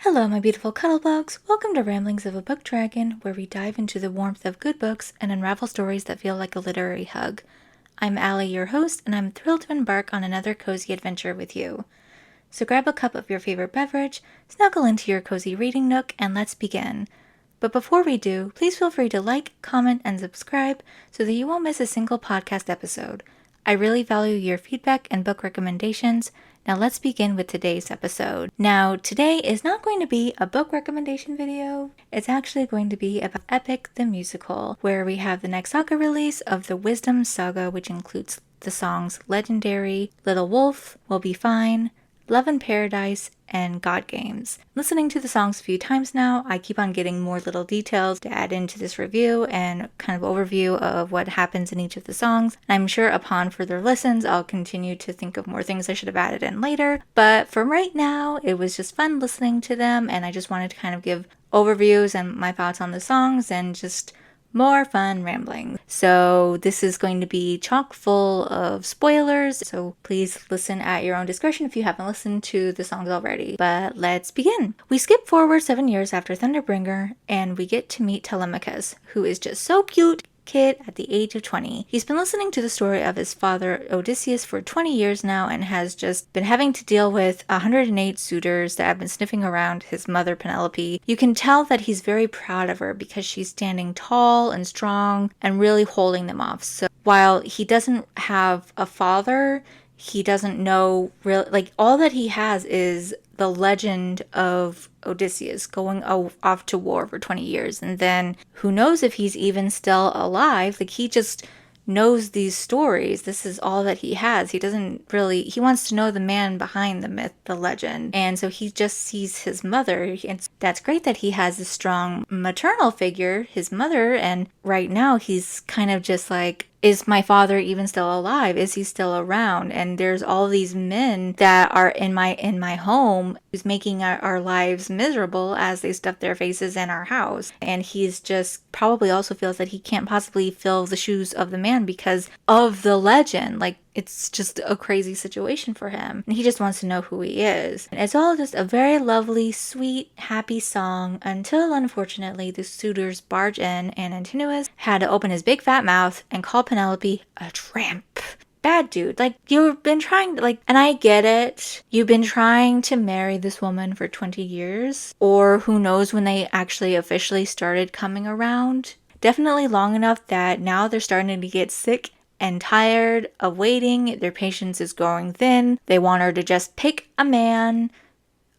Hello, my beautiful cuddlebugs. Welcome to Ramblings of a Book Dragon, where we dive into the warmth of good books and unravel stories that feel like a literary hug. I'm Allie, your host, and I'm thrilled to embark on another cozy adventure with you. So grab a cup of your favorite beverage, snuggle into your cozy reading nook, and let's begin. But before we do, please feel free to like, comment, and subscribe so that you won't miss a single podcast episode. I really value your feedback and book recommendations. Now let's begin with today's episode. Now, today is not going to be a book recommendation video. It's actually going to be about Epic the Musical, where we have the next Saga release of the Wisdom Saga, which includes the songs Legendary, Little Wolf, Will Be Fine, Love in Paradise, and God Games. Listening to the songs a few times now, I keep on getting more little details to add into this review and kind of overview of what happens in each of the songs. I'm sure upon further listens, I'll continue to think of more things I should have added in later. But for right now, it was just fun listening to them, and I just wanted to kind of give overviews and my thoughts on the songs and just more fun rambling. So this is going to be chock full of spoilers, so please listen at your own discretion if you haven't listened to the songs already. But let's begin. We skip forward 7 years after Thunderbringer, and we get to meet Telemachus, who is just so cute kid at the age of 20. He's been listening to the story of his father Odysseus for 20 years now and has just been having to deal with 108 suitors that have been sniffing around his mother Penelope. You can tell that he's very proud of her because she's standing tall and strong and really holding them off. So while he doesn't have a father, he doesn't know really, like, all that he has is the legend of Odysseus going off to war for 20 years. And then who knows if he's even still alive. Like, he just knows these stories. This is all that he has. He wants to know the man behind the myth, the legend. And so he just sees his mother. And that's great that he has a strong maternal figure, his mother. And right now he's kind of just like, is my father even still alive? Is he still around? And there's all these men that are in my home who's making our lives miserable as they stuff their faces in our house. And he's just probably also feels that he can't possibly fill the shoes of the man because of the legend. Like, it's just a crazy situation for him. And he just wants to know who he is. And it's all just a very lovely, sweet, happy song until, unfortunately, the suitors barge in and Antinous had to open his big fat mouth and call Penelope a tramp. Bad dude. Like, you've been trying to, like, and I get it. You've been trying to marry this woman for 20 years. Or who knows when they actually officially started coming around. Definitely long enough that now they're starting to get sick and tired of waiting. Their patience is growing thin. They want her to just pick a man.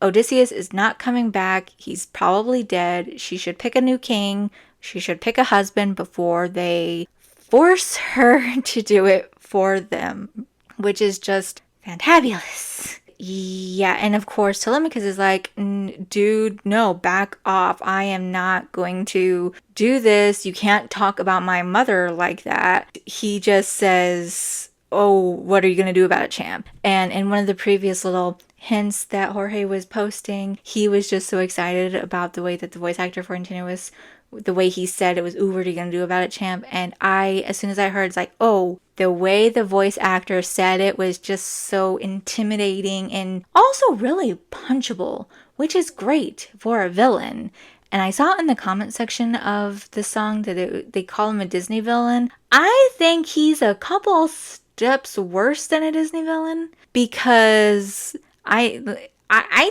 Odysseus is not coming back. He's probably dead. She should pick a new king. She should pick a husband before they force her to do it for them, which is just fantabulous. Yeah, and of course Telemachus is like, dude, no, back off. I am not going to do this. You can't talk about my mother like that. He just says, oh, what are you going to do about it, champ? And in one of the previous little hints that Jorge was posting, he was just so excited about the way that the voice actor for Antinous, the way he said it was, ooh, what are you going to do about it, champ? And as soon as I heard, it's like, oh, the way the voice actor said it was just so intimidating and also really punchable, which is great for a villain. And I saw in the comment section of the song that they call him a Disney villain. I think he's a couple steps worse than a Disney villain because I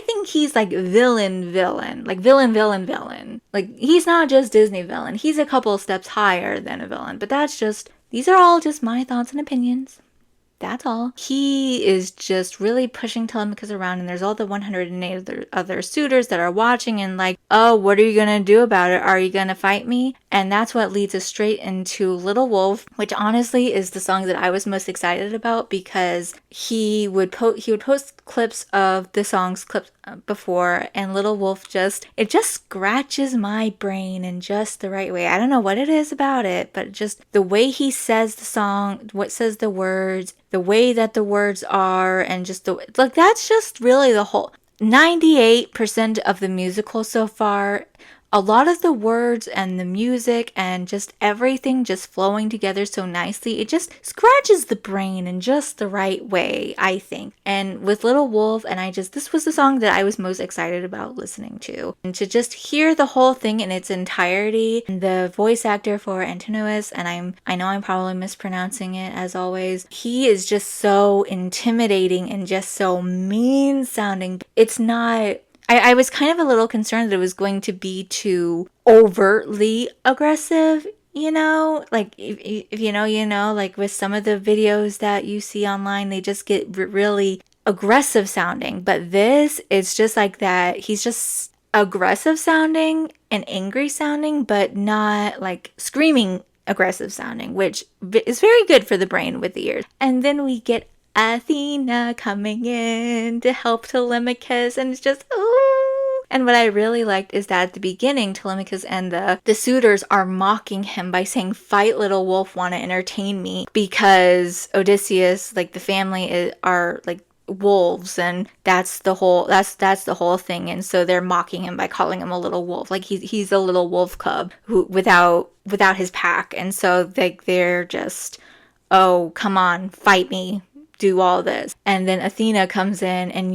think he's like villain, like villain. Like, he's not just Disney villain. He's a couple steps higher than a villain. But these are all just my thoughts and opinions. That's all. He is just really pushing Telemachus around, and there's all the 108 other suitors that are watching and like, oh, what are you gonna do about it? Are you gonna fight me? And that's what leads us straight into Little Wolf, which honestly is the song that I was most excited about because he would post clips of the songs before, and Little Wolf just scratches my brain in just the right way. I don't know what it is about it, but just the way he says the song, what says the words, the way that the words are, and just that's just really the whole 98% of the musical so far. a lot of the words and the music and just everything just flowing together so nicely, it just scratches the brain in just the right way, I think. And with Little Wolf, and this was the song that I was most excited about listening to. And to just hear the whole thing in its entirety, and the voice actor for Antinous, and I know I'm probably mispronouncing it as always, he is just so intimidating and just so mean sounding. It's not... I was kind of a little concerned that it was going to be too overtly aggressive, you know? Like, if you know, like with some of the videos that you see online, they just get really aggressive sounding. But this, it's just like that. He's just aggressive sounding and angry sounding, but not like screaming aggressive sounding, which is very good for the brain with the ears. And then we get Athena coming in to help Telemachus, and it's just, ooh. And what I really liked is that at the beginning, Telemachus and the suitors are mocking him by saying, "Fight, little wolf, want to entertain me," because Odysseus, like the family are like wolves, and that's the whole thing. And so they're mocking him by calling him a little wolf, like he's a little wolf cub who without his pack. And so they're just, "Oh, come on, fight me, do all this." And then Athena comes in and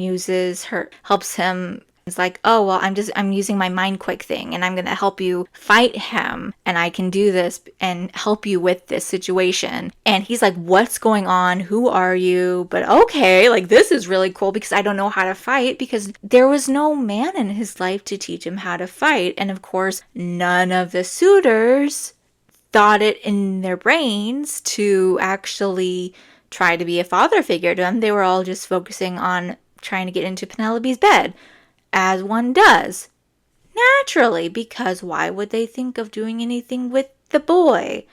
helps him. It's like, "Oh, well, I'm using my mind quick thing, and I'm going to help you fight him, and I can do this and help you with this situation." And he's like, "What's going on? Who are you?" But okay, like, this is really cool because I don't know how to fight, because there was no man in his life to teach him how to fight. And of course, none of the suitors thought it in their brains to actually try to be a father figure to him. They were all just focusing on trying to get into Penelope's bed, as one does. Naturally, because why would they think of doing anything with the boy?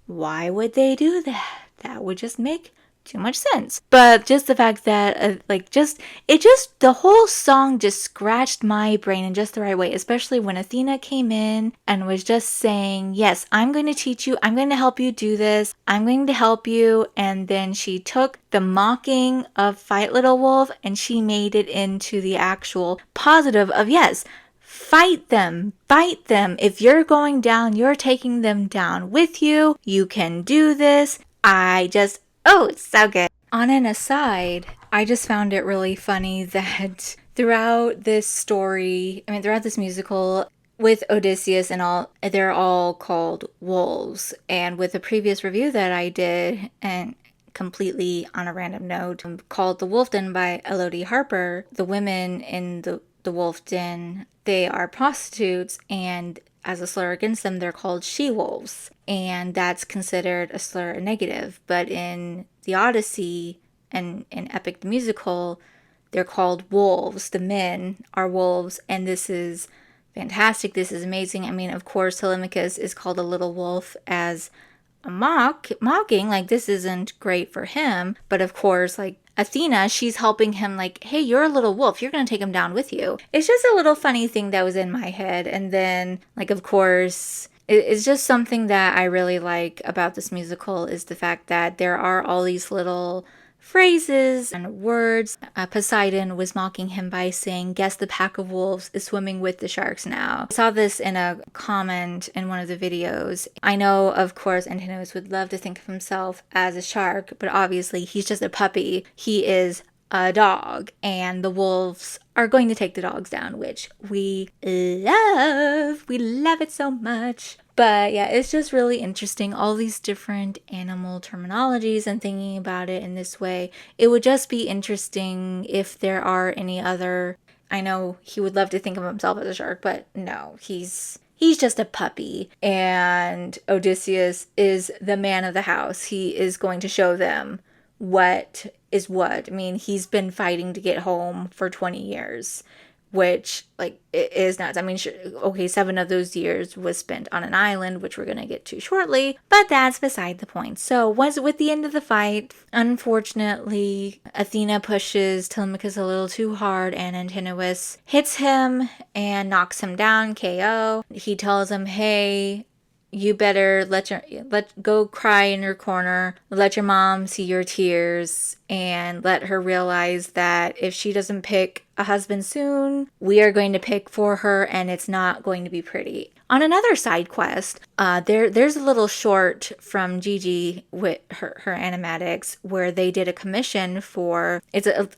Why would they do that? That would just make too much sense. But just the fact that, the whole song just scratched my brain in just the right way, especially when Athena came in and was just saying, "Yes, I'm going to teach you, I'm going to help you do this, I'm going to help you." And then she took the mocking of "Fight, little wolf," and she made it into the actual positive of, yes, fight them. If you're going down, you're taking them down with you. You can do this. Oh, it's so good. On an aside, I just found it really funny that throughout this musical, with Odysseus and all, they're all called wolves. And with a previous review that I did, and completely on a random note, called The Wolf Den by Elodie Harper, the women in the Wolf Den, they are prostitutes, and as a slur against them, they're called she-wolves. And that's considered a slur, a negative. But in the Odyssey and in Epic the Musical, they're called wolves. The men are wolves, and this is fantastic. This is amazing. I mean, of course, Telemachus is called a little wolf as a mocking, like this isn't great for him. But of course, like Athena, she's helping him, like, "Hey, you're a little wolf, you're gonna take him down with you." It's just a little funny thing that was in my head. And then, like, of course, it's just something that I really like about this musical is the fact that there are all these little phrases and words. Poseidon was mocking him by saying, "Guess the pack of wolves is swimming with the sharks now." I saw this in a comment in one of the videos. I know, of course, Antinous would love to think of himself as a shark, but obviously he's just a puppy. He is a dog, and the wolves are going to take the dogs down, which we love. We love it so much. But yeah, it's just really interesting, all these different animal terminologies, and thinking about it in this way. It would just be interesting if there are any other... I know he would love to think of himself as a shark, but no, he's just a puppy. And Odysseus is the man of the house. He is going to show them what is what. I mean, he's been fighting to get home for 20 years, which, like, it is nuts. I mean, 7 of those years was spent on an island, which we're going to get to shortly, but that's beside the point. So, with the end of the fight, unfortunately, Athena pushes Telemachus a little too hard, and Antinous hits him and knocks him down, KO. He tells him, "Hey, you better let go cry in your corner, let your mom see your tears, and let her realize that if she doesn't pick a husband soon, we are going to pick for her, and it's not going to be pretty. On another side quest, there's a little short from Gigi with her animatics where they did a commission for, it's a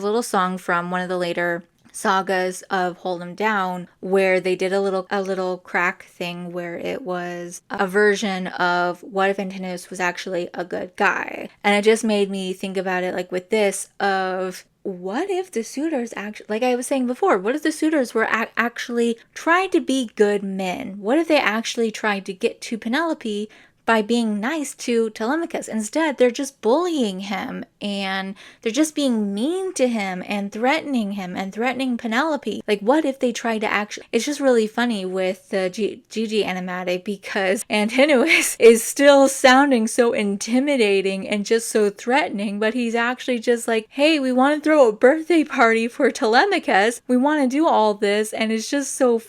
little song from one of the later sagas of Hold 'Em Down, where they did a little crack thing where it was a version of what if Antinous was actually a good guy. And it just made me think about it like with this of, what if the suitors actually, like I was saying before, what if the suitors were actually trying to be good men? What if they actually tried to get to Penelope by being nice to Telemachus? Instead, they're just bullying him, and they're just being mean to him and threatening Penelope. Like, what if they tried to actually... It's just really funny with the Gigi animatic because Antinous is still sounding so intimidating and just so threatening, but he's actually just like, hey, we want to throw a birthday party for Telemachus. We want to do all this, and it's just so...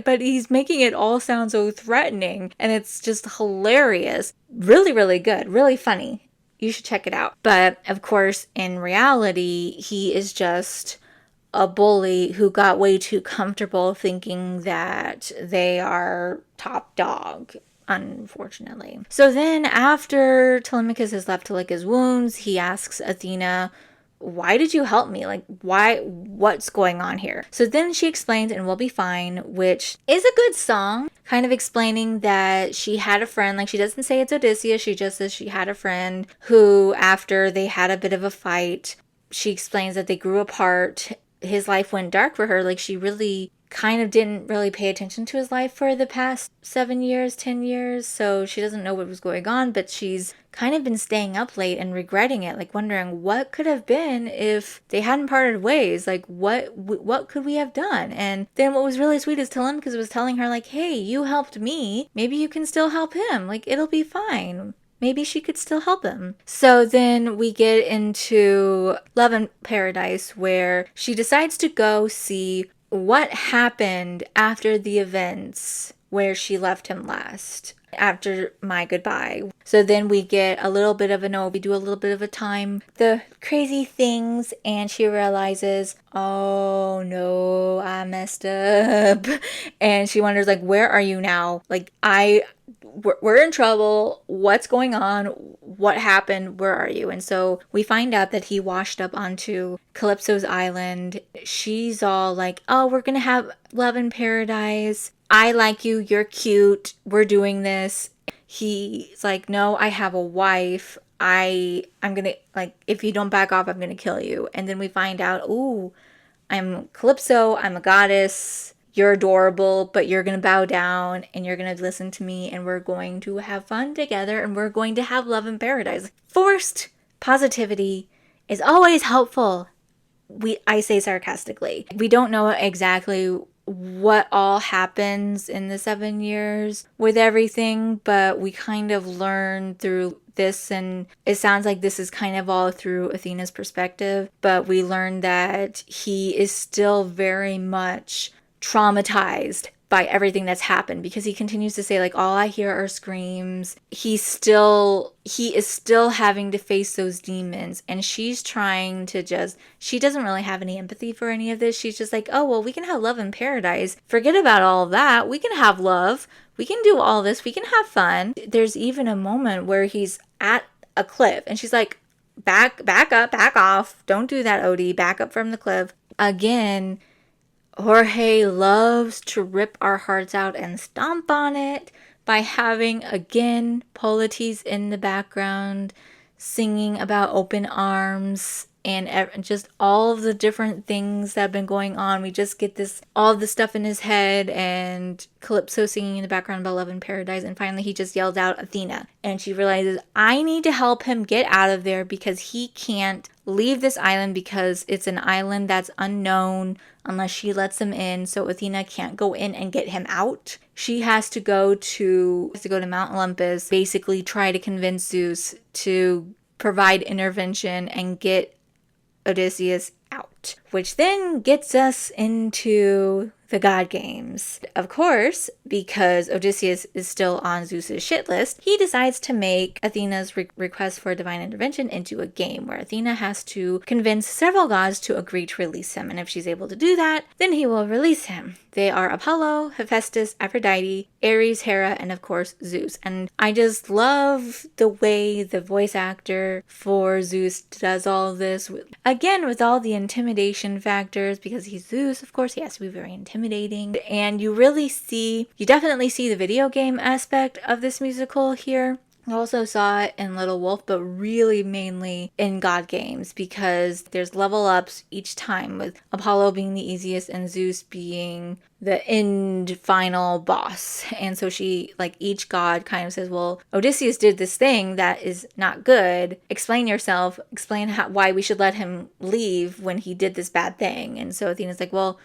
But he's making it all sound so threatening, and it's just hilarious. Really, really good. Really funny. You should check it out. But, of course, in reality, he is just a bully who got way too comfortable thinking that they are top dog, unfortunately. So then, after Telemachus is left to lick his wounds, he asks Athena, why did you help me? Like, what's going on here? So then she explains, and we'll be fine, which is a good song, kind of explaining that she had a friend. Like, she doesn't say it's Odysseus, she just says she had a friend who, after they had a bit of a fight, she explains that they grew apart. His life went dark for her. Like, she really kind of didn't really pay attention to his life for the past 7 years, 10 years. So she doesn't know what was going on, but she's kind of been staying up late and regretting it, like wondering what could have been if they hadn't parted ways. Like, what could we have done? And then what was really sweet is Telemachus was telling her, like, hey, you helped me. Maybe you can still help him. Like, it'll be fine. Maybe she could still help him. So then we get into Love in Paradise, where she decides to go see what happened after the events where she left him last, after my goodbye. So then we get a little bit of we do a little bit of a time, the crazy things, and she realizes, oh no, I messed up. And she wonders, like, where are you now? Like, we're in trouble. What's going on? What happened? Where are you? And so we find out that he washed up onto Calypso's island. She's all like, oh, we're going to have love in paradise. I like you. You're cute. We're doing this. He's like, no, I have a wife. I'm going to, like, if you don't back off, I'm going to kill you. And then we find out, ooh, I'm Calypso. I'm a goddess. You're adorable, but you're going to bow down and you're going to listen to me, and we're going to have fun together, and we're going to have love in paradise. Forced positivity is always helpful. I say sarcastically. We don't know exactly what all happens in the 7 years with everything, but we kind of learn through this, and it sounds like this is kind of all through Athena's perspective, but we learn that he is still very much traumatized by everything that's happened, because he continues to say, like, all I hear are screams. He is still having to face those demons, and she's trying to she doesn't really have any empathy for any of this. She's just like, oh, well, we can have love in paradise. Forget about all of that. We can have love. We can do all this. We can have fun. There's even a moment where he's at a cliff, and she's like, back up, back off. Don't do that, Odie. Back up from the cliff. Again, Jorge loves to rip our hearts out and stomp on it by having, again, Polites in the background singing about open arms and just all of the different things that have been going on. We just get all of the stuff in his head, and Calypso singing in the background about love in paradise, and finally he just yelled out Athena, and she realizes, I need to help him get out of there because he can't leave this island because it's an island that's unknown unless she lets him in. So Athena can't go in and get him out. She has to go to Mount Olympus, basically try to convince Zeus to provide intervention and get Odysseus out. out, which then gets us into the god games. Of course, because Odysseus is still on Zeus's shit list, he decides to make Athena's request for divine intervention into a game where Athena has to convince several gods to agree to release him, and if she's able to do that, then he will release him. They are Apollo, Hephaestus, Aphrodite, Ares, Hera, and of course Zeus. And I just love the way the voice actor for Zeus does all this. Again, with all the intimidation factors, because he's Zeus, of course, he has to be very intimidating. And you definitely see the video game aspect of this musical here. I also saw it in Little Wolf, but really mainly in God games, because there's level ups each time, with Apollo being the easiest and Zeus being the end final boss. And so each god kind of says, well, Odysseus did this thing that is not good. Explain yourself. Explain why we should let him leave when he did this bad thing. And so Athena's like, well,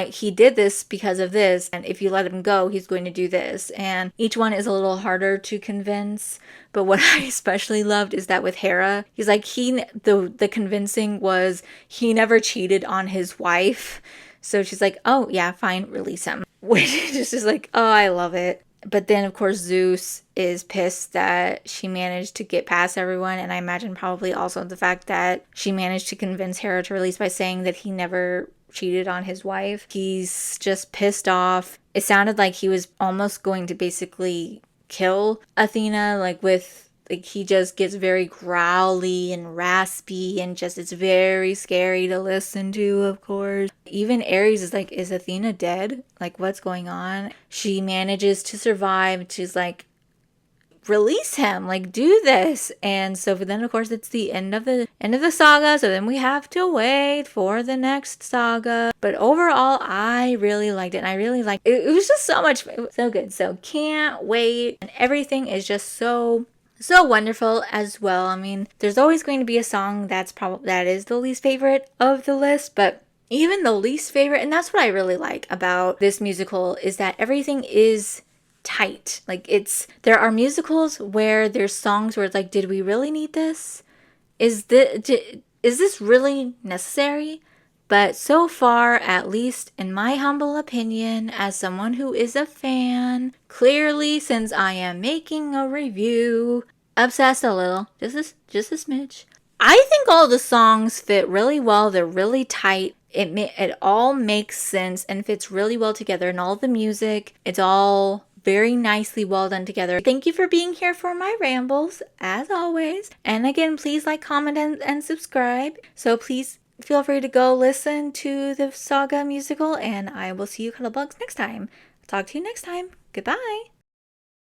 he did this because of this, and if you let him go, he's going to do this. And each one is a little harder to convince. But what I especially loved is that with Hera, he's like, the convincing was he never cheated on his wife. So she's like, oh yeah, fine, release him. Which is just like, oh, I love it. But then, of course, Zeus is pissed that she managed to get past everyone. And I imagine probably also the fact that she managed to convince Hera to release by saying that he never cheated on his wife. He's just pissed off. It sounded like he was almost going to basically kill Athena, he just gets very growly and raspy, and just it's very scary to listen to, of course. Even Ares is like, is Athena dead? Like, what's going on? She manages to survive. She's like, release him, do this. And so then, of course, it's the end of the saga, so then we have to wait for the next saga. But overall, I really liked it, and I really liked it. It was just so much fun. It was so good, so can't wait. And everything is just so wonderful as well. I mean, there's always going to be a song that is the least favorite of the list, but even the least favorite, and that's what I really like about this musical, is that everything is tight. There are musicals where there's songs where it's like, did we really need this? Is this really necessary? But so far, at least in my humble opinion, as someone who is a fan, clearly, since I am making a review, obsessed a little, just a smidge, I think all the songs fit really well. They're really tight. It all makes sense and fits really well together, and all the music, it's all very nicely well done together. Thank you for being here for my rambles, as always. And again, please like, comment, and subscribe. So please feel free to go listen to the Saga musical, and I will see you cuddlebugs next time. Talk to you next time. Goodbye.